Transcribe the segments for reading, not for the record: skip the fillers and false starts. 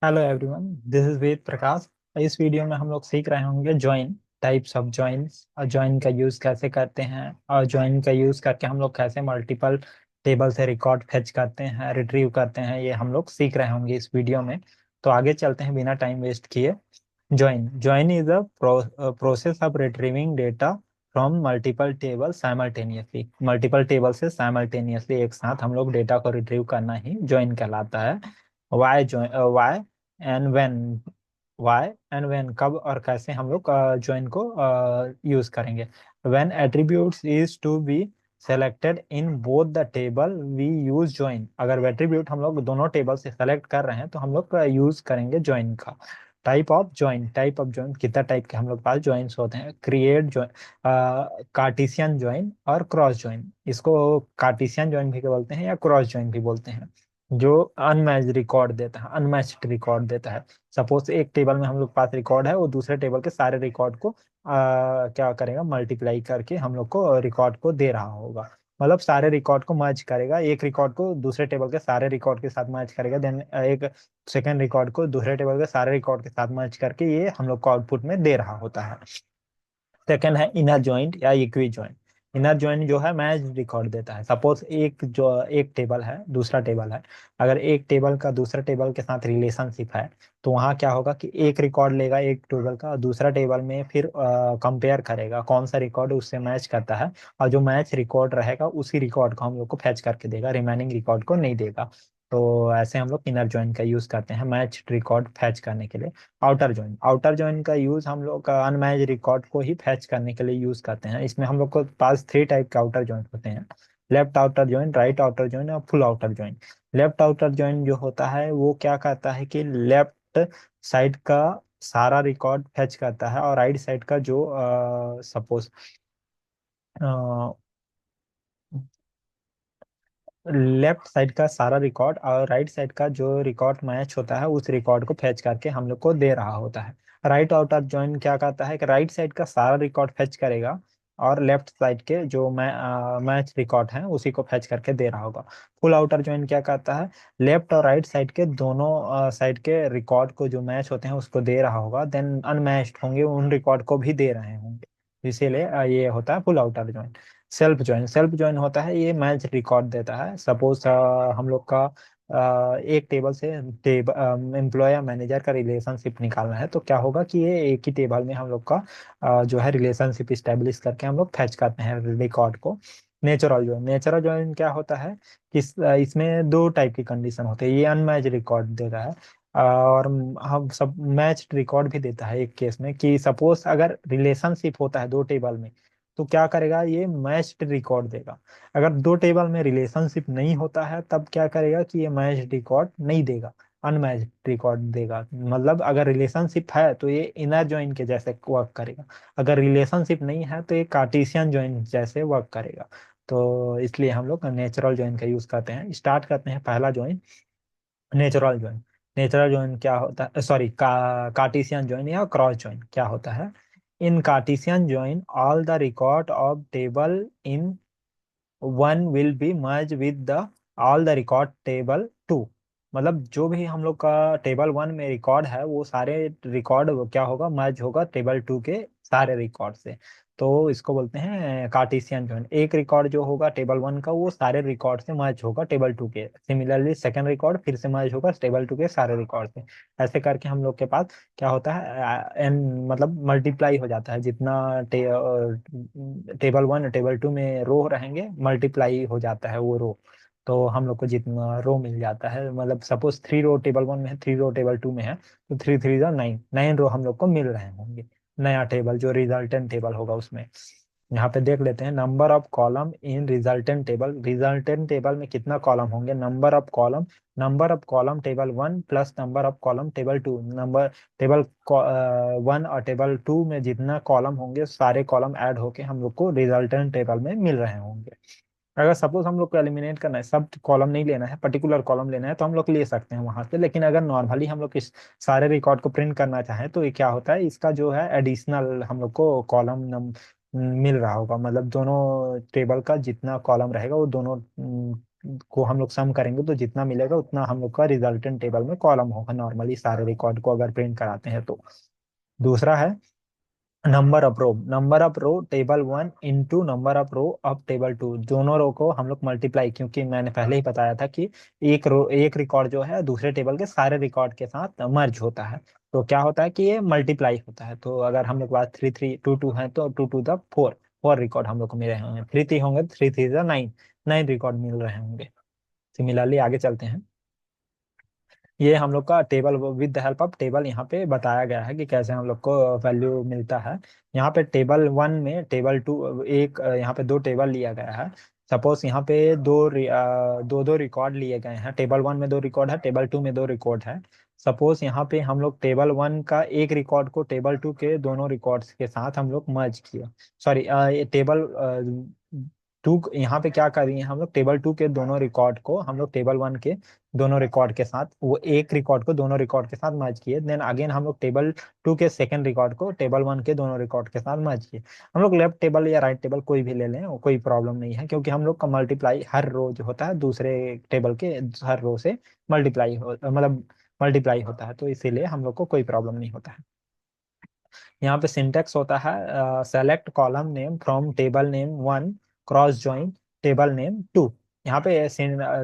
Hello everyone, this is Ved Prakash. इस video में हम लोग सीख रहे होंगे ज्वाइन, टाइप्स ऑफ ज्वाइंस और ज्वाइन का यूज़ कैसे करते हैं और ज्वाइन का यूज़ करके हम लोग कैसे मल्टीपल टेबल से रिकॉर्ड फेच करते हैं, रिट्रीव करते हैं। ये हम लोग सीख रहे होंगे इस वीडियो में। तो आगे चलते हैं बिना टाइम वेस्ट किए। Join is a process of retrieving data from multiple table simultaneously. Multiple table से साइमल्टेनियसली एक साथ हम लोग डेटा को रिट्रीव करना ही ज्वाइन कहलाता है। Why and when why and when, कब और कैसे हम लोग ज्वाइन को यूज करेंगे। When attributes is to be selected in both the table we use join. अगर एट्रीब्यूट हम लोग दोनों टेबल से सेलेक्ट कर रहे हैं तो हम लोग यूज करेंगे ज्वाइन का। टाइप ऑफ ज्वाइन कितना टाइप के हम लोग पास ज्वाइंस होते हैं। क्रिएट ज्वाइन, कार्टेशियन ज्वाइन और क्रॉस ज्वाइन। इसको कार्टेशियन ज्वाइन भी बोलते हैं या क्रॉस ज्वाइन भी बोलते हैं। जो अनमैच्ड रिकॉर्ड देता है, अनमैच्ड रिकॉर्ड देता है। सपोज एक टेबल में हम लोग पास रिकॉर्ड है, वो दूसरे टेबल के सारे रिकॉर्ड को क्या करेगा, मल्टीप्लाई करके हम लोग को रिकॉर्ड को दे रहा होगा। मतलब सारे रिकॉर्ड को मर्ज करेगा, एक रिकॉर्ड को दूसरे टेबल के सारे रिकॉर्ड के साथ मर्ज करेगा, देन एक सेकेंड रिकॉर्ड को दूसरे टेबल के सारे रिकॉर्ड के साथ मर्ज करके ये हम लोग को आउटपुट में दे रहा होता है। सेकंड है इनर जॉइंट या इक्वी जॉइंट। इनर जॉइंट जो है मैच रिकॉर्ड देता है। सपोज एक टेबल है, दूसरा टेबल है। अगर एक टेबल का दूसरा टेबल के साथ रिलेशनशिप है तो वहाँ क्या होगा कि एक रिकॉर्ड लेगा एक टेबल का, दूसरा टेबल में फिर कंपेयर करेगा कौन सा रिकॉर्ड उससे मैच करता है। और जो मैच रिकॉर्ड रहेगा उसी रिकॉर्ड को हम लोग को फैच करके देगा, रिमेनिंग रिकॉर्ड को नहीं देगा। तो ऐसे हम लोग इनर जॉइंट का यूज करते हैं मैच रिकॉर्ड फैच करने के लिए। आउटर जॉइन का यूज हम लोग अनमैच रिकॉर्ड को ही फैच करने के लिए यूज करते हैं। इसमें हम लोग को पास थ्री टाइप के आउटर जॉइन होते हैं। Left outer join, right outer join और full outer join. Left outer join जो होता है वो क्या करता है कि लेफ्ट साइड का सारा रिकॉर्ड फैच करता है और राइट साइड का जो सपोज लेफ्ट साइड का सारा रिकॉर्ड और राइट साइड का जो रिकॉर्ड मैच होता है उस रिकॉर्ड को फैच करके हम लोग को दे रहा होता है। राइट आउटर जॉइन क्या करता है कि राइट साइड का सारा रिकॉर्ड फैच करेगा और लेफ्ट साइड के जो मैच रिकॉर्ड है उसी को फैच करके दे रहा होगा। फुल आउटर जॉइन क्या करता है, लेफ्ट और राइट साइड के दोनों साइड के रिकॉर्ड को जो मैच होते हैं उसको दे रहा होगा, देन अनमैच्ड होंगे उन रिकॉर्ड को भी दे रहे होंगे। इसीलिए ये होता है full outer join. Self join होता है, ये मैच रिकॉर्ड देता है। सपोज हम लोग का एक टेबल से एम्प्लॉय या मैनेजर का रिलेशनशिप निकालना है तो क्या होगा कि ये एक ही टेबल में हम लोग का जो है रिलेशनशिप स्टेब्लिश करके हम लोग फैच करते हैं रिकॉर्ड को। नेचुरल ज्वाइन क्या होता है कि इसमें दो टाइप की कंडीशन होती है। ये अनमैच रिकॉर्ड देता है और हम सब मैच रिकॉर्ड भी देता है एक केस में कि सपोज अगर रिलेशनशिप होता है दो टेबल में तो क्या करेगा, ये मैच्ड रिकॉर्ड देगा। अगर दो टेबल में रिलेशनशिप नहीं होता है तब क्या करेगा कि ये मैच्ड रिकॉर्ड नहीं देगा, अनमैच्ड रिकॉर्ड देगा। मतलब अगर रिलेशनशिप है तो ये इनर जॉइन के जैसे वर्क करेगा, अगर रिलेशनशिप नहीं है तो ये कार्टेशियन जॉइन जैसे वर्क करेगा। तो इसलिए हम लोग नेचुरल जॉइन का यूज करते हैं। स्टार्ट करते हैं पहला join, natural join. Natural join क्या होता है, सॉरी, कार्टेशियन जॉइन या क्रॉस जॉइन क्या होता है। In Cartesian join all the record of table in one will be merge with the all the record table two. मतलब जो भी हम लोग का टेबल वन में रिकॉर्ड है वो सारे रिकॉर्ड क्या होगा, मर्ज होगा टेबल टू के सारे रिकॉर्ड से। तो इसको बोलते हैं कार्टेशियन जॉइन। एक रिकॉर्ड जो होगा टेबल वन का वो सारे रिकॉर्ड से मर्ज होगा टेबल टू के, सिमिलरली सेकंड रिकॉर्ड फिर से मर्ज होगा टेबल टू के सारे रिकॉर्ड से। ऐसे करके हम लोग के पास क्या होता है, एन मतलब मल्टीप्लाई हो जाता है। जितना टेबल वन टेबल टू में रो रहेंगे मल्टीप्लाई हो जाता है वो रो। तो हम लोग को जितना रो मिल जाता है, मतलब suppose three row table one में है, थ्री रो टेबल टू में है, तो थ्री थ्री जा नाइन, नाइन रो हम लोग को मिल रहे होंगे। नया टेबल जो रिजल्टेंट टेबल होगा उसमें। यहाँ पे देख लेते हैं number of column in resultant table. Resultant table में कितना कॉलम होंगे, number of column table one plus number of column table two. Number table one और टेबल टू में जितना कॉलम होंगे सारे कॉलम ऐड होके हम लोग को रिजल्टेंट टेबल में मिल रहे होंगे। अगर सपोज हम लोग को एलिमिनेट करना है, सब कॉलम नहीं लेना है, पर्टिकुलर कॉलम लेना है तो हम लोग ले सकते हैं वहां से। लेकिन अगर नॉर्मली हम लोग इस सारे रिकॉर्ड को प्रिंट करना चाहें तो ये क्या होता है, इसका जो है एडिशनल हम लोग को मिल रहा होगा। मतलब दोनों टेबल का जितना कॉलम रहेगा वो दोनों को हम लोग सम करेंगे तो जितना मिलेगा उतना हम लोग का रिजल्टेंट टेबल में कॉलम होगा नॉर्मली सारे रिकॉर्ड को अगर प्रिंट कराते हैं तो। दूसरा है number of row table one into number of row of table two. दोनों रो को हम लोग मल्टीप्लाई, क्योंकि मैंने पहले ही बताया था कि एक रिकॉर्ड जो है दूसरे टेबल के सारे रिकॉर्ड के साथ मर्ज होता है। तो क्या होता है कि ये मल्टीप्लाई होता है। तो अगर हम लोग के पास थ्री थ्री टू टू है तो two two the four, four record हम लोग को मिल रहे होंगे। थ्री थ्री होंगे three three the nine, nine record मिल रहे होंगे। सिमिलरली आगे चलते हैं। ये हम लोग का table with the help of table यहाँ पे बताया गया है कि कैसे हम लोग को वैल्यू मिलता है। यहाँ पे टेबल वन में टेबल टू एक यहाँ पे दो टेबल लिया गया है। सपोज यहाँ पे दो दो रिकॉर्ड लिए गए हैं। टेबल वन में दो रिकॉर्ड है, टेबल टू में दो रिकॉर्ड है। सपोज यहाँ पे हम लोग टेबल वन का एक रिकॉर्ड को टेबल टू के दोनों रिकॉर्ड्स के साथ हम लोग मर्ज किए। सॉरी, टेबल टू यहाँ पे क्या कर रही है हम लोग, टेबल टू के दोनों रिकॉर्ड को हम लोग टेबल वन के दोनों रिकॉर्ड के साथ, वो एक रिकॉर्ड को दोनों रिकॉर्ड के साथ मर्ज किए। देन अगेन हम लोग टेबल टू के सेकंड रिकॉर्ड को टेबल वन के दोनों रिकॉर्ड के साथ मर्ज किए। हम लोग लेफ्ट टेबल या राइट टेबल कोई भी ले लें, वो कोई प्रॉब्लम नहीं है, क्योंकि हम लोग का मल्टीप्लाई हर रो जो होता है दूसरे टेबल के हर रो से मल्टीप्लाई हो मतलब मल्टीप्लाई होता है, तो इसीलिए हम लोग को कोई प्रॉब्लम नहीं होता है। यहाँ पे सिंटेक्स होता है select column name from table name one cross join table name two. यहाँ पे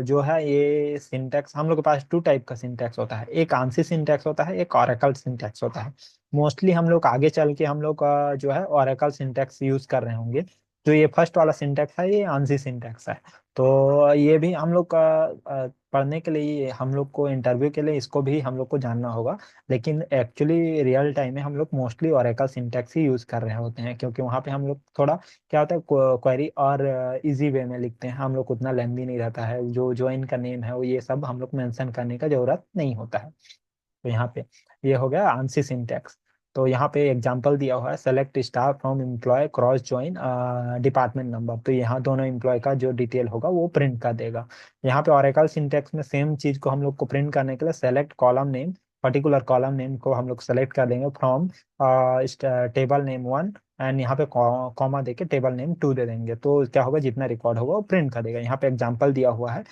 जो है ये सिंटेक्स हम लोग के पास टू टाइप का सिंटेक्स होता है। एक आंसी सिंटेक्स होता है, एक ओरेकल सिंटेक्स होता है। मोस्टली हम लोग आगे चल के हम लोग जो है ओरेकल सिंटेक्स यूज कर रहे होंगे। जो ये फर्स्ट वाला सिंटेक्स है ये आंसी सिंटेक्स है। तो ये भी हम लोग का पढ़ने के लिए, हम लोग को इंटरव्यू के लिए इसको भी हम लोग को जानना होगा। लेकिन एक्चुअली रियल टाइम में हम लोग मोस्टली ओरेकल सिंटैक्स ही यूज कर रहे होते हैं, क्योंकि वहाँ पे हम लोग थोड़ा क्या होता है क्वेरी और इजी वे में लिखते हैं। हम लोग को उतना लेंदी नहीं रहता है, जो ज्वाइन का नेम है वो ये सब हम लोग मेंशन करने का जरूरत नहीं होता है। तो यहाँ पे ये हो गया आंसी सिंटैक्स। तो यहाँ पे एग्जांपल दिया हुआ है select star from employ cross join department number. तो यहाँ दोनों एम्प्लॉय का जो डिटेल होगा वो प्रिंट कर देगा। यहाँ पे ओरेकल सिंटैक्स में सेम चीज को हम लोग को प्रिंट करने के लिए select column name, particular column name को हम लोग सेलेक्ट कर देंगे from table name one, and यहाँ पे कॉमा देके टेबल नेम टू दे देंगे। तो क्या होगा, जितना रिकॉर्ड होगा वो प्रिंट कर देगा। यहाँ पे एग्जांपल दिया हुआ है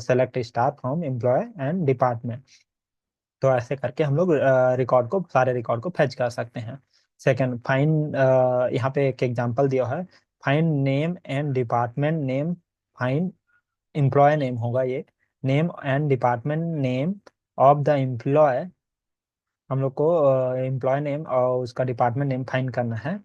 select star from employee and department. तो ऐसे करके हम लोग रिकॉर्ड को सारे रिकॉर्ड को फेच कर सकते हैं। सेकंड फाइंड, यहाँ पे एक एग्जांपल दिया है, find name and department name, find employee name होगा ये, name and department name of the employee. हम लोग को एम्प्लॉय नेम और उसका डिपार्टमेंट नेम फाइंड करना है।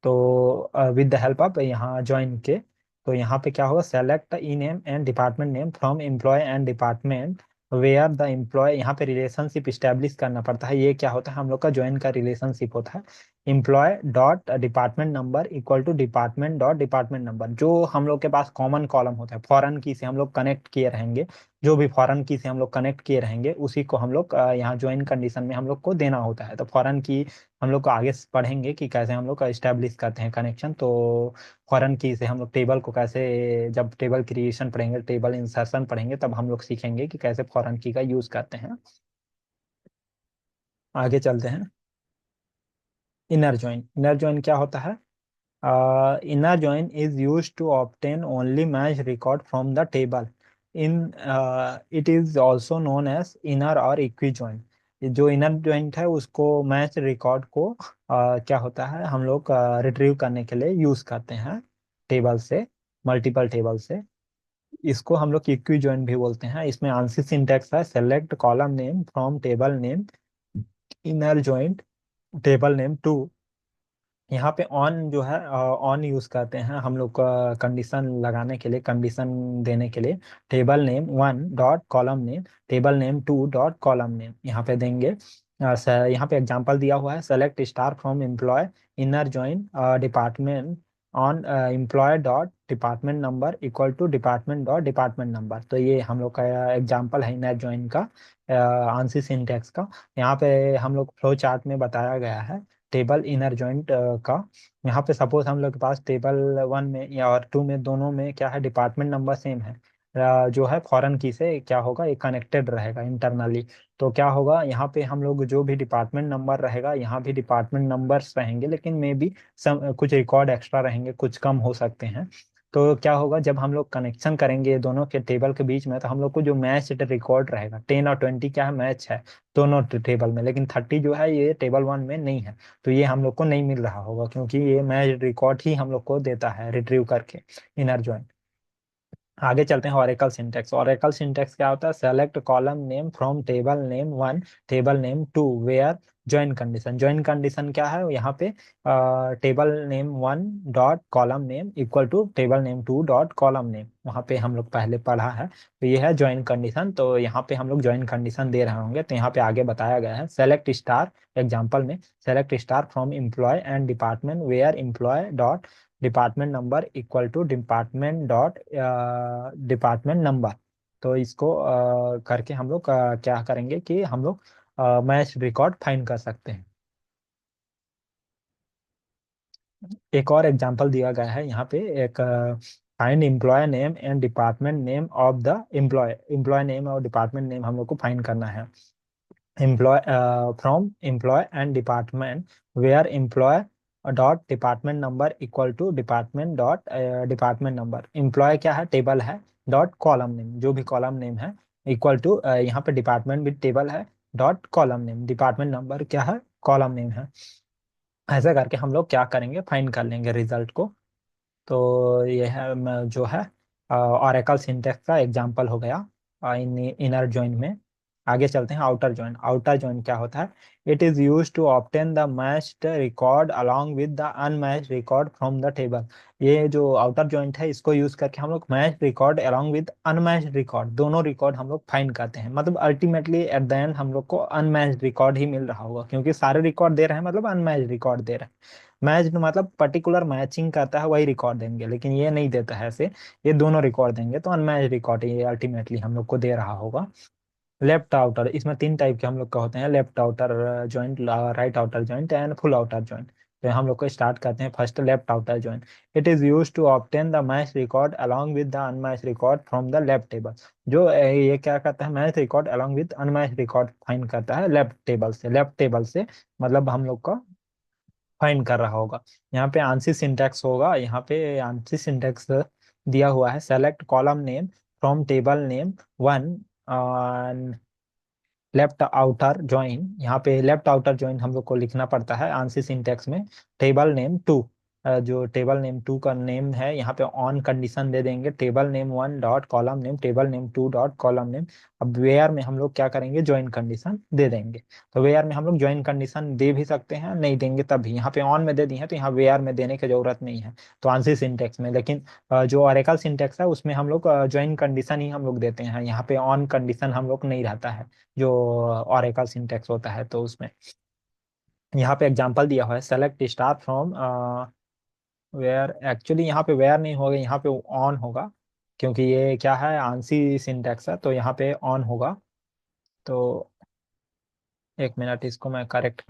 तो विद द हेल्प ऑफ यहाँ ज्वाइन के, तो यहाँ पे क्या होगा, select E name and department name from employee and department where the employee. यहाँ पे रिलेशनशिप इस्टेब्लिश करना पड़ता है। ये क्या होता है, हम लोग का ज्वाइन का रिलेशनशिप होता है employee dot department number equal to department dot department number. जो हम लोग के पास कॉमन कॉलम होता है, फॉरेन की से हम लोग कनेक्ट किए रहेंगे, जो भी फॉरेन की से हम लोग कनेक्ट किए रहेंगे उसी को हम लोग यहाँ ज्वाइन कंडीशन में हम लोग को देना होता है। तो फॉरेन की हम लोग को आगे पढ़ेंगे कि कैसे हम लोग का इस्टेब्लिश करते हैं कनेक्शन। तो फॉरेन की से हम लोग टेबल को कैसे, जब टेबल क्रिएशन पढ़ेंगे, टेबल इंसर्शन पढ़ेंगे, तब हम लोग सीखेंगे कि कैसे फॉरेन की का यूज करते हैं। आगे चलते हैं। इनर ज्वाइन, इनर ज्वाइन क्या होता है, inner join is used to obtain only match record from the table in it is also known as inner or equi join। जो इनर जॉइंट है उसको मैच रिकॉर्ड को क्या होता है, हम लोग रिट्रीव करने के लिए यूज करते हैं टेबल से, मल्टीपल टेबल से। इसको हम लोग इक्वी जॉइन भी बोलते हैं। इसमें आंसर सिंटैक्स है select column name from table name inner joint table name two. यहाँ पे ऑन जो है ऑन यूज करते हैं हम लोग का कंडीशन लगाने के लिए, कंडीशन देने के लिए। Table name one dot column name table name two dot column name यहाँ पे देंगे। यहाँ पे एग्जांपल दिया हुआ है select star from employee inner join department on employee dot department number equal to department dot department number. तो ये हम लोग का एग्जांपल है इनर जॉइन का, आंसी सिंटैक्स का। यहाँ पे हम लोग फ्लो चार्ट में बताया गया है टेबल इनर जॉइंट का। यहाँ पे सपोज हम लोग के पास टेबल वन में या और टू में दोनों में क्या है, डिपार्टमेंट नंबर सेम है। जो है फॉरेन की से क्या होगा, ये कनेक्टेड रहेगा इंटरनली। तो क्या होगा, यहाँ पे हम लोग जो भी डिपार्टमेंट नंबर रहेगा यहाँ भी डिपार्टमेंट नंबर्स रहेंगे, लेकिन मे बी सम कुछ रिकॉर्ड एक्स्ट्रा रहेंगे, कुछ कम हो सकते हैं। तो क्या होगा जब हम लोग कनेक्शन करेंगे दोनों के टेबल के बीच में, तो हम लोग को जो मैच रिकॉर्ड रहेगा 10 और 20 क्या है, मैच है दोनों टेबल में, लेकिन 30 जो है ये टेबल 1 में नहीं है। तो ये हम लोग को नहीं मिल रहा होगा, क्योंकि ये मैच रिकॉर्ड ही हम लोग को देता है रिट्रीव करके इनर जॉइन। आगे चलते हैं ऑरेकल सिंटेक्स। ऑरेकल सिंटेक्स क्या होता है, select column name from table name 1 table name 2 where join condition. Join condition क्या है यहाँ पे, table name 1 dot column name equal to table name 2 dot column name, वहाँ पे हम लोग पहले पढ़ा है। तो ये है ज्वाइन कंडीशन, तो यहाँ पे हम लोग ज्वाइन कंडीशन दे रहे होंगे। तो यहाँ पे आगे बताया गया है सेलेक्ट स्टार, एग्जाम्पल में select star from employee and department where employee dot department number equal to department dot department number. तो इसको करके हम लोग क्या करेंगे कि हम लोग मैच रिकॉर्ड फाइंड कर सकते हैं। एक और एग्जांपल दिया गया है यहाँ पे, एक find employee name and department name of the employee. Employee name और डिपार्टमेंट नेम हम लोग को फाइंड करना है। Employee from employee and department where employee dot department number equal to department dot department number. Employee क्या है, table है, dot column name जो भी कॉलम नेम है इक्वल टू यहाँ पे डिपार्टमेंट भी टेबल है, dot column name department number क्या है, कॉलम नेम है। ऐसा करके हम लोग क्या करेंगे, फाइंड कर लेंगे रिजल्ट को। तो ये है जो है ऑरेकल सिंटेक्स का एग्जांपल हो गया इन इनर जॉइन में। आगे चलते हैं आउटर जॉइन। आउटर जॉइन क्या होता है, it is use to obtain the matched record along with the unmatched record from the table. ये जो आउटर जॉइंट है इसको यूज करके हम लोग match record along with unmatched record, दोनों रिकॉर्ड हम लोग फाइंड करते हैं। मतलब अल्टीमेटली एट द एंड हम लोग को अनमैच्ड रिकॉर्ड ही मिल रहा होगा, क्योंकि सारे रिकॉर्ड दे रहे हैं मतलब अनमैच्ड रिकॉर्ड दे रहे हैं। मैच मतलब पर्टिकुलर मैचिंग करता है वही रिकॉर्ड देंगे, लेकिन ये नहीं देता है ऐसे, ये दोनों रिकॉर्ड देंगे, तो अनमैच रिकॉर्ड ये अल्टीमेटली हम लोग को दे रहा होगा। लेफ्ट आउटर, इसमें तीन टाइप के हम लोग का होते हैं, left outer joint, right outer joint and full outer joint. तो हम लोग को स्टार्ट करते हैं first left outer joint. It is use to obtain the match record along with the unmatch record from the left table. जो ये क्या करता है, match record along with unmatch record find करता है लेफ्ट टेबल से। लेफ्ट टेबल से मतलब हम लोग का फाइंड कर रहा होगा। यहाँ पे आंसर सिंटैक्स होगा, यहाँ पे आंसर सिंटैक्स दिया हुआ है, select column name from table name 1 left outer join. यहाँ पे लेफ्ट आउटर ज्वाइन हम लोग को लिखना पड़ता है आंसर सिंटैक्स में। टेबल नेम 2, जो टेबल नेम 2 का नेम है यहाँ पे ऑन कंडीशन दे देंगे, table name 1 dot column name table name 2 dot column name. अब वेयर में हम लोग क्या करेंगे, ज्वाइन कंडीशन दे देंगे। तो वेयर में हम लोग ज्वाइन कंडीशन दे भी सकते हैं, नहीं देंगे तब भी, यहाँ पे ऑन में दे दी है तो यहाँ वेयर में देने की जरूरत नहीं है, तो आंसर सिंटैक्स में। लेकिन जो ऑरेकल सिंटैक्स है उसमें हम लोग ज्वाइन कंडीशन ही हम लोग देते हैं, यहाँ पे ऑन कंडीशन हम लोग नहीं रहता है जो ऑरेकल सिंटैक्स होता है। तो उसमें यहाँ पे एग्जांपल दिया हुआ है, select star from where. Actually यहाँ पे वेयर नहीं होगा, यहाँ पे ऑन होगा, क्योंकि ये क्या है, आंसी सिंटैक्स है, तो यहाँ पे ऑन होगा। तो एक मिनट इसको मैं करेक्ट,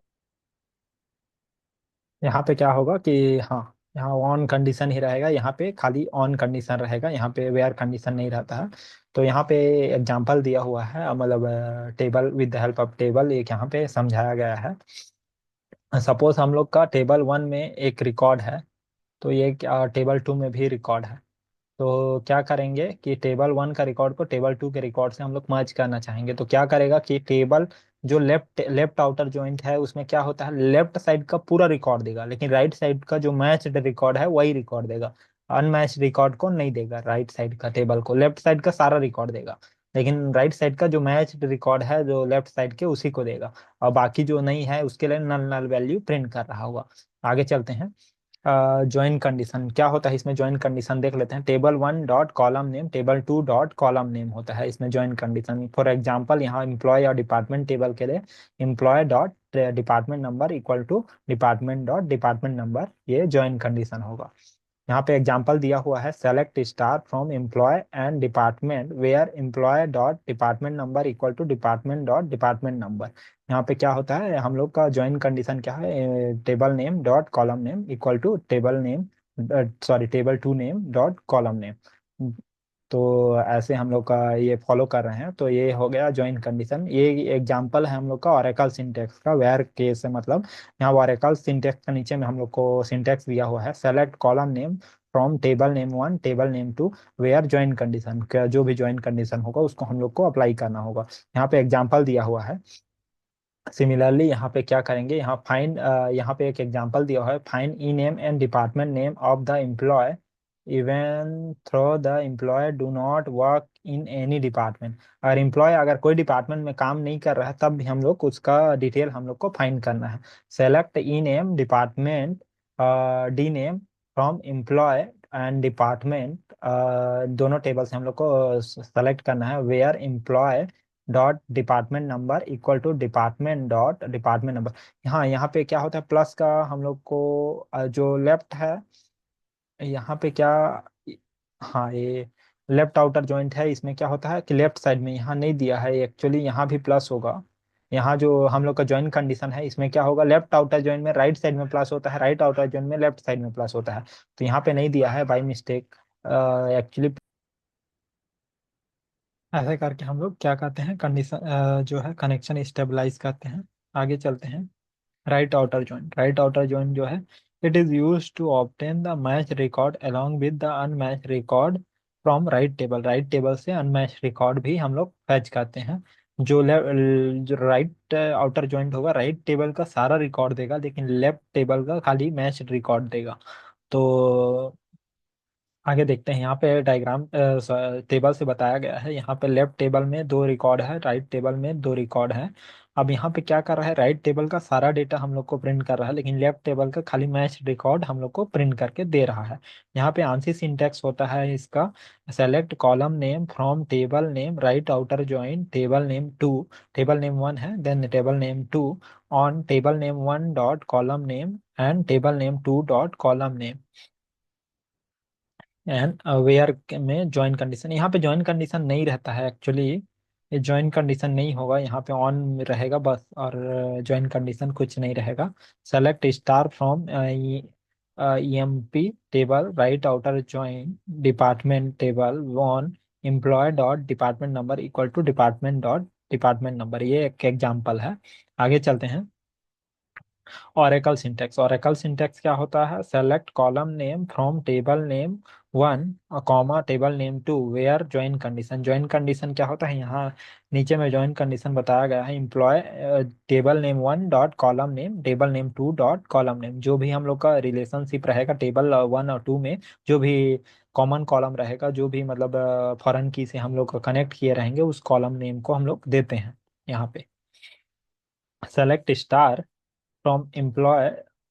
यहाँ पे क्या होगा कि हाँ, यहाँ ऑन कंडीशन ही रहेगा, यहाँ पे खाली ऑन कंडीशन रहेगा, यहाँ पे वेयर कंडीशन नहीं रहता है। तो यहाँ पे एग्जांपल दिया हुआ है, मतलब table with the help of table एक यहाँ पे समझाया गया है। सपोज हम लोग का टेबल 1 में एक रिकॉर्ड है, तो ये क्या टेबल 2 में भी रिकॉर्ड है। तो क्या करेंगे कि टेबल 1 का रिकॉर्ड को टेबल 2 के रिकॉर्ड से हम लोग मर्ज करना चाहेंगे, तो क्या करेगा कि टेबल जो लेफ्ट लेफ्ट आउटर जॉइंट है उसमें क्या होता है, लेफ्ट साइड का पूरा रिकॉर्ड देगा, लेकिन राइट साइड का जो मैच्ड रिकॉर्ड है वही रिकॉर्ड देगा। अनमैच्ड रिकॉर्ड को नहीं देगा, राइट साइड का टेबल को, लेफ्ट साइड का सारा रिकॉर्ड देगा, लेकिन राइट साइड का जो मैच्ड रिकॉर्ड है जो लेफ्ट साइड के उसी को देगा, और बाकी जो नहीं है उसके लिए नल नल वैल्यू प्रिंट कर रहा होगा। आगे चलते हैं, ज्वाइन कंडीशन क्या होता है, इसमें ज्वाइन कंडीशन देख लेते हैं। Table 1 dot column name table 2 dot column name होता है इसमें ज्वाइन कंडीशन। फॉर एग्जांपल यहाँ एम्प्लॉय और डिपार्टमेंट टेबल के लिए employee dot department number equal to department dot department number, ये ज्वाइन कंडीशन होगा। यहाँ पे एग्जांपल दिया हुआ है, select star from employee and department where employee dot department number equal to department dot department number. यहाँ पे क्या होता है, हम लोग का ज्वाइन कंडीशन क्या है, table name dot column name equal to table name, sorry table 2 name dot column name. तो ऐसे हम लोग का ये फॉलो कर रहे हैं, तो ये हो गया ज्वाइन कंडीशन। ये एग्जांपल है हम लोग का ओरेकल सिंटेक्स का, वेयर केस है मतलब। यहाँ ओरेकल सिंटेक्स का नीचे में हम लोग को सिंटेक्स दिया हुआ है, select column name from table name one table name two where join condition, जो भी ज्वाइन कंडीशन होगा उसको हम लोग को अप्लाई करना होगा। यहाँ पे एग्जांपल दिया हुआ है। सिमिलरली यहाँ पे क्या करेंगे, यहाँ फाइंड, यहाँ पे एक एग्जांपल दिया हुआ है, find E name and department name of the employee even through the employee do not work in any department. अगर एम्प्लॉय अगर कोई डिपार्टमेंट में काम नहीं कर रहा है तब भी हम लोग उसका डिटेल हम लोग को फाइंड करना है। Select E name department D name from employee and department, दोनों टेबल से हम लोग को सेलेक्ट करना है। Where employee dot department number equal to department dot department number. हाँ, यहाँ पे क्या होता है, प्लस का हम लोग को जो लेफ्ट है यहाँ पे क्या, हाँ ये लेफ्ट आउटर जॉइंट है, इसमें क्या होता है कि लेफ्ट साइड में यहाँ नहीं दिया है एक्चुअली, यहाँ भी प्लस होगा। यहाँ जो हम लोग का ज्वाइन कंडीशन है इसमें क्या होगा, लेफ्ट आउटर जॉइंट में राइट साइड में प्लस होता है, राइट आउटर जॉइंट में लेफ्ट साइड में प्लस होता है। तो यहाँ पे नहीं दिया है बाई मिस्टेक एक्चुअली। ऐसे करके हम लोग क्या कहते हैं, कंडीशन जो है कनेक्शन स्टेबलाइज करते हैं। आगे चलते हैं। Right outer joint, right outer joint जो है, it is use to obtain the match record along with the unmatch record from right table. Right table से अनमैच रिकॉर्ड भी हम लोग फैच करते हैं। जो राइट आउटर जॉइंट होगा राइट टेबल का सारा रिकॉर्ड देगा, लेकिन लेफ्ट टेबल का खाली मैच रिकॉर्ड देगा। तो आगे देखते हैं, यहाँ पे डायग्राम टेबल से बताया गया है। यहाँ पे लेफ्ट टेबल में दो रिकॉर्ड है, राइट टेबल में दो रिकॉर्ड है। अब यहाँ पे क्या कर रहा है, राइट टेबल का सारा डेटा हम लोग को प्रिंट कर रहा है, लेकिन लेफ्ट टेबल का खाली मैच रिकॉर्ड हम लोग को प्रिंट करके दे रहा है। यहाँ पे आंसर सिंटैक्स होता है इसका, select column name from table name right outer join table name two, table name one है then table name two on table name one dot column name and table name two dot column name and where में join condition. यहाँ पे join condition नहीं रहता है actually, ये join condition नहीं होगा, यहाँ पे ऑन रहेगा बस, और ज्वाइन कंडीशन कुछ नहीं रहेगा। Select star from EMP table right outer join department table one employee dot department number equal to department dot department number. ये एक एग्जाम्पल है। आगे चलते हैं। ओरेकल सिंटैक्स, ओरेकल सिंटैक्स क्या होता है, select column name from table name one comma table name two where join condition. Join condition क्या होता है, यहाँ नीचे में ज्वाइन कंडीशन बताया गया है, employee table name one dot column name table name two dot column name. जो भी हम लोग का रिलेशनशिप रहेगा टेबल वन और टू में, जो भी कॉमन कॉलम रहेगा, जो भी मतलब फॉरेन की से हम लोग कनेक्ट किए रहेंगे, उस कॉलम नेम को हम लोग देते हैं यहाँ पे। Select star from employee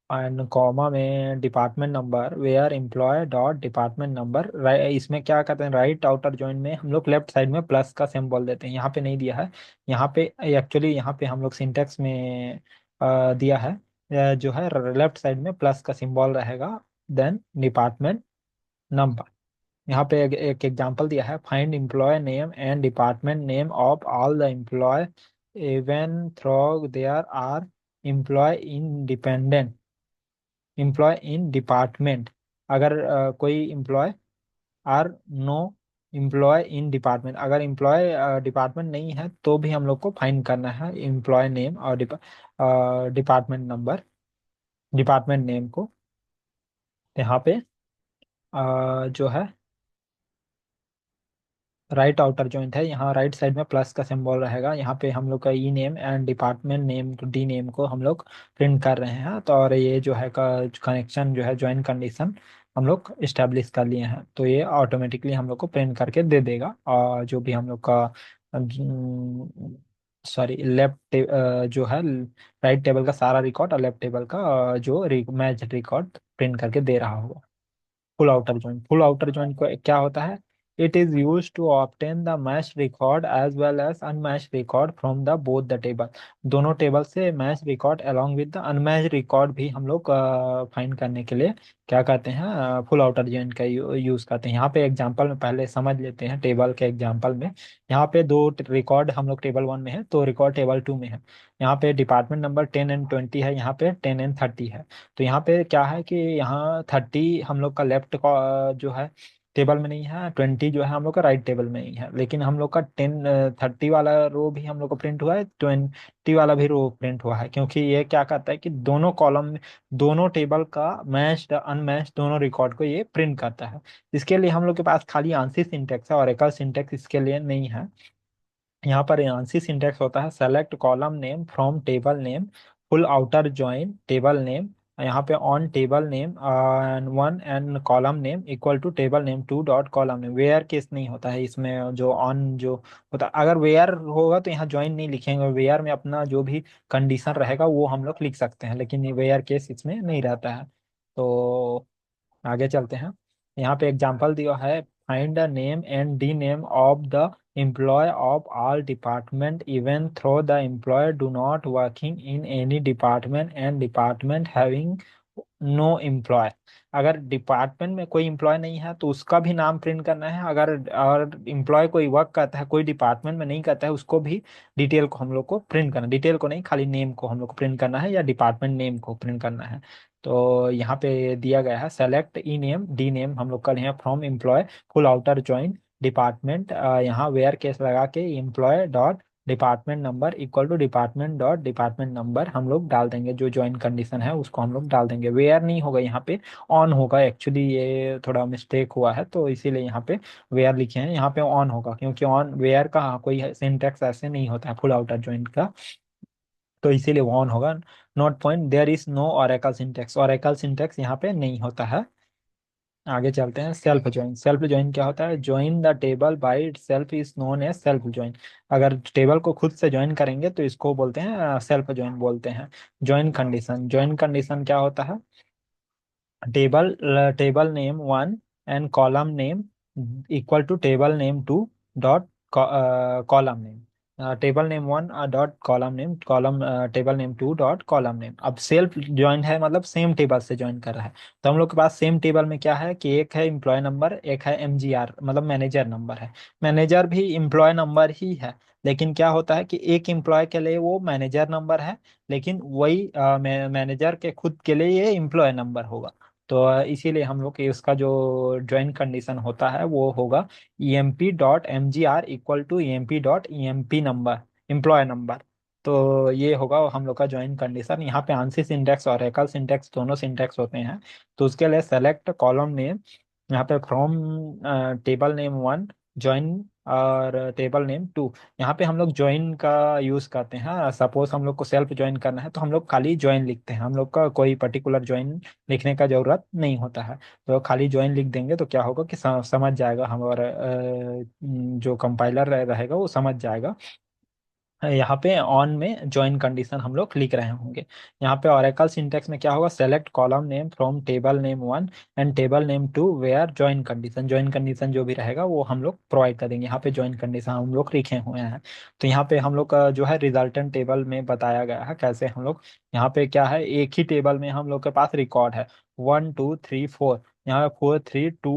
and comma में department number where employee dot department number. इसमें क्या करते हैं, राइट आउटर जॉइन में हम लोग लेफ्ट साइड में प्लस का सिंबल देते हैं, यहाँ पे नहीं दिया है। यहाँ पे एक्चुअली यहाँ पे हम लोग सिंटेक्स में दिया है, जो है लेफ्ट साइड में प्लस का सिंबल रहेगा देन डिपार्टमेंट नंबर। यहाँ पे एक एग्जांपल दिया है, find employee name and department name of all the employee even through there are employee in dependent, employee in department. अगर कोई employee are no employee in department, अगर employee department नहीं है तो भी हम लोग को फाइंड करना है एम्प्लॉय नेम और डिपार्टमेंट नंबर, डिपार्टमेंट नेम को। यहाँ पे जो है राइट आउटर जॉइंट है, यहाँ राइट साइड में प्लस का सिंबल रहेगा, यहाँ पे हम लोग का E name and department name D name को हम लोग प्रिंट कर रहे हैं। तो और ये जो है कनेक्शन जो है ज्वाइन कंडीशन हम लोग इस्टेब्लिश कर लिए हैं, तो ये ऑटोमेटिकली हम लोग को प्रिंट करके दे देगा। और जो भी हम लोग का सॉरी लेफ्ट जो है राइट टेबल का सारा रिकॉर्ड और लेफ्ट टेबल का जो मैच रिकॉर्ड प्रिंट करके दे रहा होगा। Full outer joint, full outer joint को क्या होता है, it is use to obtain the match record as well as unmatch record from the both the table. दोनों टेबल से match record along with the unmatch record भी हम लोग find करने के लिए क्या कहते हैं, फुल आउटर जॉइंट का यूज करते हैं। यहाँ पे एग्जांपल में पहले समझ लेते हैं, टेबल के एग्जांपल में यहाँ पे दो रिकॉर्ड हम लोग टेबल वन में है, तो रिकॉर्ड टेबल टू में है। यहाँ पे डिपार्टमेंट नंबर 10 एंड 20 है, यहाँ पे 10 एंड 30 है। तो यहाँ पे क्या है कि यहाँ 30 हम लोग का लेफ्ट जो है टेबल में नहीं है, 20 जो है हम लोग का राइट टेबल में ही है, लेकिन हम लोग का 30 वाला रो भी हम लोग को प्रिंट हुआ है, 20 वाला भी रो प्रिंट हुआ है, क्योंकि ये क्या करता है कि दोनों कॉलम में, दोनों टेबल का मैच्ड अनमैच्ड दोनों रिकॉर्ड को ये प्रिंट करता है। इसके लिए हम लोग के पास खाली आंशिक सिंटेक्स है और एकल सिंटेक्स इसके लिए नहीं है। यहाँ पर आंशिक सिंटेक्स होता है select column name from table name, full outer join table name, यहाँ पे on table name one and column name equal to table name two dot column name. Where case नहीं होता है इसमें, जो ऑन जो होता है, अगर वेयर होगा तो यहाँ ज्वाइन नहीं लिखेंगे, वेयर में अपना जो भी कंडीशन रहेगा वो हम लोग लिख सकते हैं, लेकिन वेयर केस इसमें नहीं रहता है। तो आगे चलते हैं। यहाँ पे एग्जांपल दिया है, find the name and D name of the employee of all department even through the employee do not working in any department and department having no employee. अगर डिपार्टमेंट में कोई एम्प्लॉय नहीं है तो उसका भी नाम प्रिंट करना है, अगर और एम्प्लॉय कोई वर्क करता है कोई डिपार्टमेंट में नहीं करता है उसको भी डिटेल को हम लोग को प्रिंट करना, डिटेल को नहीं खाली नेम को हम लोग को प्रिंट करना है या डिपार्टमेंट नेम को प्रिंट करना है। तो यहाँ पे दिया गया है select E name D name हम लोग का लिए from employee full outer join department, यहाँ वेयर केस लगा के employee dot department number equal to department dot department number हम लोग डाल देंगे, जो ज्वाइन कंडीशन है उसको हम लोग डाल देंगे। वेयर नहीं होगा यहाँ पे, ऑन होगा, एक्चुअली ये थोड़ा मिस्टेक हुआ है तो इसीलिए यहाँ पे वेयर लिखे हैं, यहाँ पे ऑन होगा, क्योंकि ऑन वेयर का कोई सिंटेक्स ऐसे नहीं होता है फुल आउटर ज्वाइन का, तो इसीलिए वो ऑन होगा। Note point, there is no Oracle syntax, Oracle syntax यहाँ पे नहीं होता है। आगे चलते हैं। सेल्फ ज्वाइन, सेल्फ ज्वाइन क्या होता है? Join the table by itself is known as self join. अगर टेबल को खुद से ज्वाइन करेंगे तो इसको बोलते हैं सेल्फ ज्वाइन बोलते हैं। ज्वाइन कंडीशन, ज्वाइन कंडीशन क्या होता है? Table table name one and column name equal to table name two dot column name, table name one dot column name column table name two dot column name. अब self join है मतलब same table से join कर रहा है, तो हम लोग के पास सेम टेबल में क्या है कि एक है एम्प्लॉय नंबर, एक है एमजीआर मतलब मैनेजर नंबर है। मैनेजर भी एम्प्लॉय नंबर ही है, लेकिन क्या होता है कि एक एम्प्लॉय के लिए वो मैनेजर नंबर है, लेकिन वही मैनेजर के खुद के लिए ये एम्प्लॉय नंबर होगा। तो इसीलिए हम लोग के उसका जो ज्वाइन कंडीशन होता है वो होगा E M P dot M G R equal to E M P dot E M P number employee number. तो ये होगा हम लोग का ज्वाइन कंडीशन। यहाँ पे आंशिक सिंटैक्स और एकल सिंटैक्स दोनों सिंटैक्स होते हैं। तो उसके लिए सेलेक्ट कॉलम नेम, यहाँ पे from table name one join और टेबल नेम टू, यहाँ पे हम लोग ज्वाइन का यूज करते हैं। सपोज हम लोग को सेल्फ ज्वाइन करना है तो हम लोग खाली ज्वाइन लिखते हैं, हम लोग का कोई पर्टिकुलर ज्वाइन लिखने का जरूरत नहीं होता है। तो खाली ज्वाइन लिख देंगे तो क्या होगा कि समझ जाएगा हमारा जो कंपाइलर रहेगा वो समझ जाएगा। यहाँ पे ऑन में ज्वाइन कंडीशन हम लोग लिख रहे होंगे। यहाँ पे ओरेकल सिंटेक्स में क्या होगा? Select column name from table name one and table name two where join condition, join condition जो भी रहेगा वो हम लोग प्रोवाइड कर देंगे। यहाँ पे ज्वाइन कंडीशन हम लोग लिखे हुए हैं। तो यहाँ पे हम लोग का जो है रिजल्टेंट टेबल में बताया गया है कैसे हम लोग, यहाँ पे क्या है एक ही टेबल में हम लोग के पास रिकॉर्ड है 1 2 3 4, यहाँ पे 4 3 2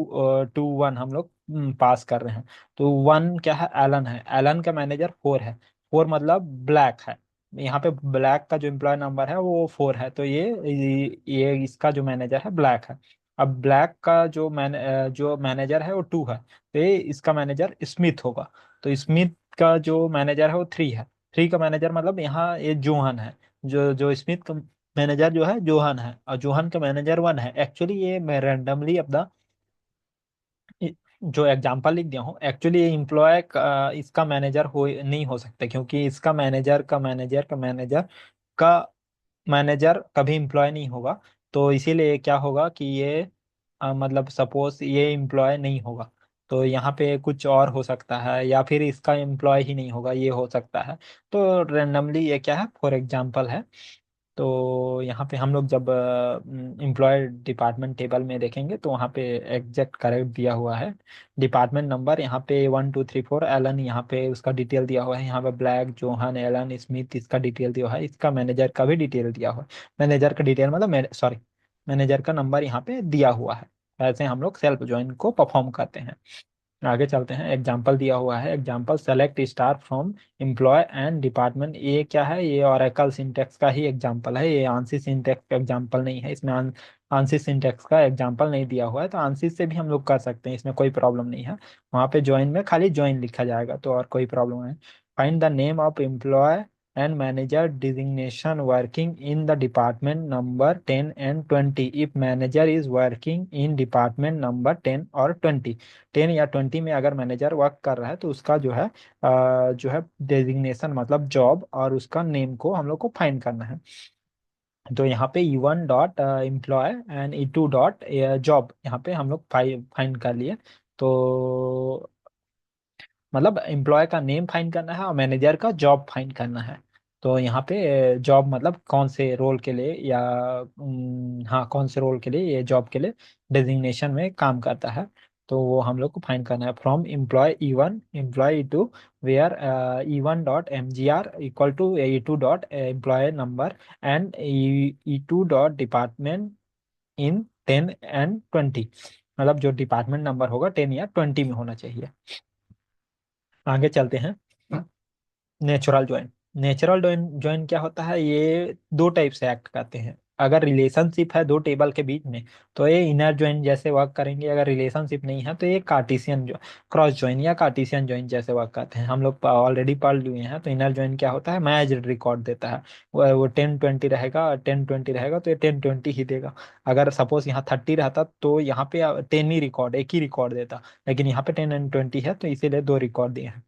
2 1 हम लोग पास कर रहे हैं। तो वन क्या है? एलन है, एलन का मैनेजर 4 है, 4 मतलब ब्लैक है, यहाँ पे ब्लैक का जो एम्प्लॉय नंबर है वो 4 है, तो ये इसका जो मैनेजर है ब्लैक है। अब ब्लैक का जो मैनेजर है वो 2 है, तो ये इसका मैनेजर स्मिथ होगा। तो स्मिथ का जो मैनेजर है वो 3 है, 3 का मैनेजर मतलब यहाँ ये जोहन है, जो जो स्मिथ का मैनेजर जो है जोहन है, और जोहन का मैनेजर 1 है। एक्चुअली ये मैं रैंडमली अपना जो एग्जांपल लिख दिया हूँ, एक्चुअली ये इम्प्लॉय इसका मैनेजर हो नहीं हो सकता, क्योंकि इसका मैनेजर कभी इम्प्लॉय नहीं होगा। तो इसीलिए क्या होगा कि ये मतलब सपोज ये इम्प्लॉय नहीं होगा, तो यहाँ पे कुछ और हो सकता है, या फिर इसका एम्प्लॉय ही नहीं होगा ये हो सकता है। तो रेंडमली ये क्या है, फॉर एग्जांपल है। तो यहाँ पे हम लोग जब एम्प्लॉय डिपार्टमेंट टेबल में देखेंगे तो वहाँ पे एग्जैक्ट करेक्ट दिया हुआ है। डिपार्टमेंट नंबर यहाँ पे 1 2 3 4 एलन, यहाँ पे उसका डिटेल दिया हुआ है, यहाँ पे ब्लैक जोहन एलन स्मिथ इसका डिटेल दिया हुआ है, इसका मैनेजर का भी डिटेल दिया हुआ है। मैनेजर का डिटेल मतलब सॉरी, मैनेजर का नंबर यहाँ पे दिया हुआ है। ऐसे हम लोग सेल्फ ज्वाइन को परफॉर्म करते हैं। आगे चलते हैं, एग्जाम्पल दिया हुआ है, example select star from employee and department. ये क्या है, ये ओरेकल सिंटेक्स का ही एग्जाम्पल है, ये आंसी सिंटेक्स का एग्जाम्पल नहीं है। इसमें आंसी सिंटेक्स का एग्जाम्पल नहीं दिया हुआ है, तो आंसी से भी हम लोग कर सकते हैं, इसमें कोई प्रॉब्लम नहीं है। वहाँ पे ज्वाइन में खाली ज्वाइन लिखा जाएगा, तो और कोई प्रॉब्लम है। Find the name of employee and manager designation working in the department number 10 and 20 if manager is working in department number 10 और 20। 10 या 20 में अगर मैनेजर वर्क कर रहा है तो उसका जो है डेजिग्नेशन मतलब जॉब और उसका नेम को हम लोग को फाइंड करना है। तो यहाँ पे E1 dot employee and E2 dot job यहाँ पे हम लोग फाइंड कर लिए। तो मतलब एम्प्लॉय का नेम फाइंड करना है और मैनेजर का जॉब फाइंड करना है। तो यहाँ पे जॉब मतलब कौन से रोल के लिए या हाँ कौन से रोल के लिए ये जॉब के लिए डेजिग्नेशन में काम करता है, तो वो हम लोग को फाइंड करना है। From employee E1 employee E2 where E1 dot MGR equal to E2 dot employee number and E2 dot department in 10 and 20। मतलब जो डिपार्टमेंट नंबर होगा 10 या 20 में होना चाहिए। आगे चलते हैं, natural join. Natural join join क्या होता है, ये दो टाइप से एक्ट करते हैं। अगर रिलेशनशिप है दो टेबल के बीच में तो ये इनर ज्वाइन जैसे वर्क करेंगे, अगर रिलेशनशिप नहीं है तो ये कार्टेशियन जो क्रॉस ज्वाइन या कार्टेशियन ज्वाइन जैसे वर्क करते हैं। हम लोग ऑलरेडी पढ़ लिए हैं। तो इनर ज्वाइन क्या होता है, मैच्ड रिकॉर्ड देता है। वो 10-20 रहेगा, 10-20 रहेगा तो ये 10-20 ही देगा। अगर सपोज यहाँ 30 रहता तो यहाँ पे 10 ही रिकॉर्ड, एक ही रिकॉर्ड देता, लेकिन यहाँ पे 10 and 20 है तो इसीलिए दो रिकॉर्ड दिए हैं।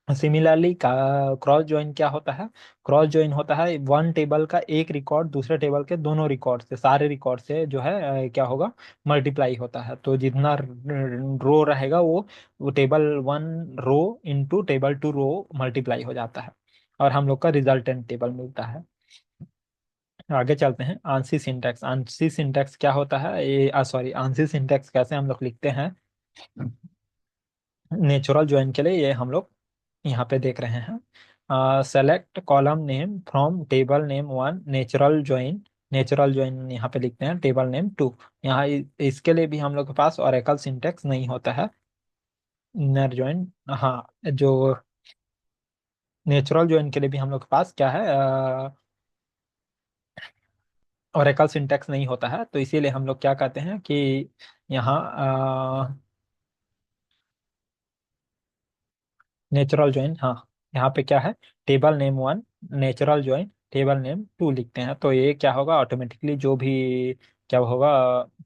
सिमिलरली क्रॉस ज्वाइन क्या होता है, क्रॉस ज्वाइन होता है वन टेबल का एक रिकॉर्ड दूसरे टेबल के दोनों रिकॉर्ड से, सारे रिकॉर्ड से जो है क्या होगा, मल्टीप्लाई होता है। तो जितना रो रहेगा वो table 1 rho into table 2 row multiply हो जाता है और हम लोग का रिजल्टेंट टेबल मिलता है। आगे चलते हैं, आंसी सिंटैक्स। आंसी सिंटैक्स क्या होता है, ये सॉरी आंसी सिंटैक्स कैसे हम लोग लिखते हैं नेचुरल ज्वाइन के लिए, ये हम लोग यहाँ पे देख रहे हैं। Select column name from table name 1 natural join. Natural join यहाँ पे लिखते हैं टेबल नेम 2। यहाँ इसके लिए भी हम लोग के पास ओरेकल सिंटेक्स नहीं होता है। इनर ज्वाइन, हाँ जो नेचुरल ज्वाइन के लिए भी हम लोग के पास क्या है, ओरेकल सिंटेक्स नहीं होता है। तो इसीलिए हम लोग क्या कहते हैं कि यहाँ नेचुरल ज्वाइन, हाँ यहाँ पे क्या है, table name 1 natural join table name 2 लिखते हैं। तो ये क्या होगा, ऑटोमेटिकली जो भी क्या होगा,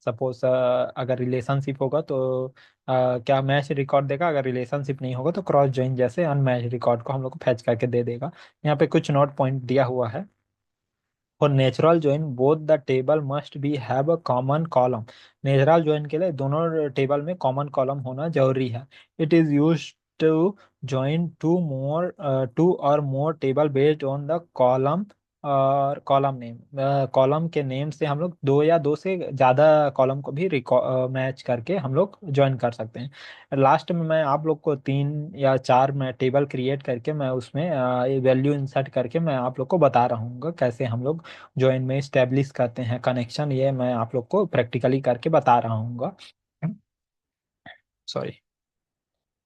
सपोज अगर रिलेशनशिप होगा तो क्या मैच रिकॉर्ड देगा, अगर रिलेशनशिप नहीं होगा तो क्रॉस ज्वाइन जैसे अनमैच रिकॉर्ड को हम लोग को फैच करके दे देगा। यहाँ पे कुछ नोट पॉइंट दिया हुआ है। For natural join both the table must be have a common column. Natural join के लिए दोनों टेबल में कॉमन कॉलम होना जरूरी है। It is use to join two और more table based on the column और कॉलम नेम। कॉलम के नेम से हम लोग दो या दो से ज्यादा कॉलम को भी मैच करके हम लोग ज्वाइन कर सकते हैं। लास्ट में मैं आप लोग को 3 या 4 मैं टेबल क्रिएट करके मैं उसमें वैल्यू इंसर्ट करके मैं आप लोग को बता रहा हूँ कैसे हम लोग जो इनमें स्टेब्लिश करते हैं कनेक्शन, ये मैं आप लोग को प्रैक्टिकली करके बता रहा हूँ। सॉरी,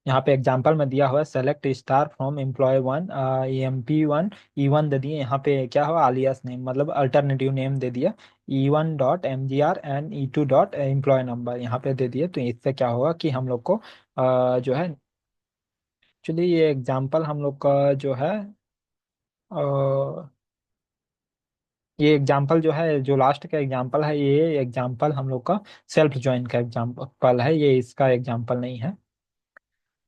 यहाँ पे एग्जांपल में दिया हुआ है, select star from employee 1 EMP1 E1 दे दिए। यहाँ पे क्या हुआ, आलियास नेम मतलब अल्टरनेटिव नेम दे दिया, E1 dot MGR and E2 dot employee number यहाँ पे दे दिए। तो इससे क्या होगा कि हम लोग को जो है एक्चुअली ये एग्जांपल हम लोग का जो है ये एग्जाम्पल जो है, जो लास्ट का एग्जाम्पल है, ये एग्जाम्पल हम लोग का सेल्फ ज्वाइन का एग्जाम्पल है, ये इसका एग्जाम्पल नहीं है।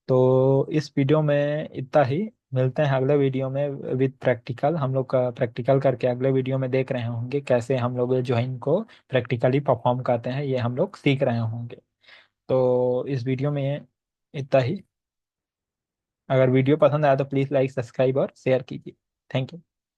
तो इस वीडियो में इतना ही, मिलते हैं अगले वीडियो में विद प्रैक्टिकल। हम लोग का प्रैक्टिकल करके अगले वीडियो में देख रहे होंगे कैसे हम लोग ज्वाइन को प्रैक्टिकली परफॉर्म करते हैं, ये हम लोग सीख रहे होंगे। तो इस वीडियो में इतना ही। अगर वीडियो पसंद आया तो प्लीज़ लाइक सब्सक्राइब और शेयर कीजिए। Thank you.